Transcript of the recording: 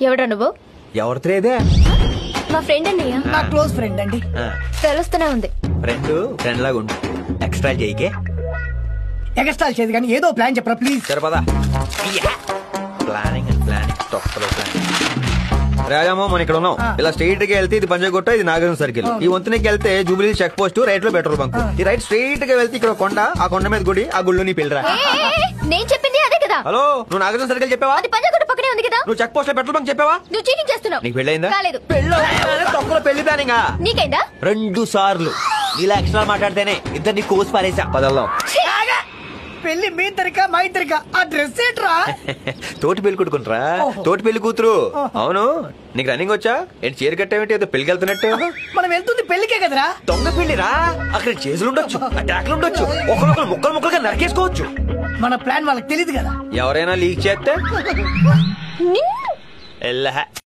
ఎవడా నువ్వు? ఎవరితో ఇదే? మా ఫ్రెండ్ అన్నయ్య. నా క్లోజ్ ఫ్రెండ్ అండి. తెలుస్తూనే ఉంది. ఫ్రెండ్ లాగా ఉండు. ఎక్స్ట్రా చేయకే. ఎక్స్ట్రా చేయదు కానీ ఏదో ప్లాన్ చెప్పరా ప్లీజ్. సరిపదా ప్లానింగ్ తొక్కలో ప్లానింగ్. రాజామో మనం ఇక్కడ ఉన్నాం. ఇలా స్ట్రైట్ గా వెళ్తే ఇది పంజగుట్ట, ఇది నాగార్జున సర్కిల్. ఈ వంతునికి వెళ్తే జూబిలీ చెక్ పోస్ట్, రైట్ లో పెట్రోల్ బంక్. ఈ రైట్ స్ట్రైట్ గా వెళ్తే ఇక్కడ కొండ, ఆ కొండ మీద గుడి, ఆ గుళ్ళు నీ పెళ్ళరా. నేను చెప్పింది అదే కదా. హలో, నువ్వు నాగార్జున సర్కిల్ చెప్పావా? అది పంజగుట్ట పక్కనే ఉంది కదా. నువ్వు చెక్ పోస్ట్ లో పెట్రోల్ బంక్ చెప్పావా? నువ్వు చీటింగ్ చేస్తున్నావు. నీకు పెళ్ళైందా? కాలేదు. తొక్కలో పెళ్లి ప్లానింగ్. నీకైందా? 2 సార్లు. ఇలా ఎక్స్ట్రా మాట్లాడితేనే ఇద్దరిని కోసి పారేసా. పదల్లా పెళ్లి మీ తరికా మా ఇద్దరికా? ఆ డ్రెస్ ఏంట్రా? తోటి పెళ్లి కొట్టుకుంటారా? తోటి పెళ్లి కూతురు. అవును, నీకు రన్నింగ్ వచ్చా? ఏంటి చీర కట్టేమిటి? ఏదో పెళ్లికి వెళ్తున్నట్టు. మనం వెళ్తుంది పెళ్లికే కదరా. దొంగ పెళ్లిరా. అక్కడ చేతులు ఉండొచ్చు, అటాక్లు ఉండొచ్చు, ఒకరొకరు ముక్కలు ముక్కలుగా నరికేసుకోవచ్చు. మన ప్లాన్ వాళ్ళకి తెలియదు కదా. ఎవరైనా లీక్ చేస్తే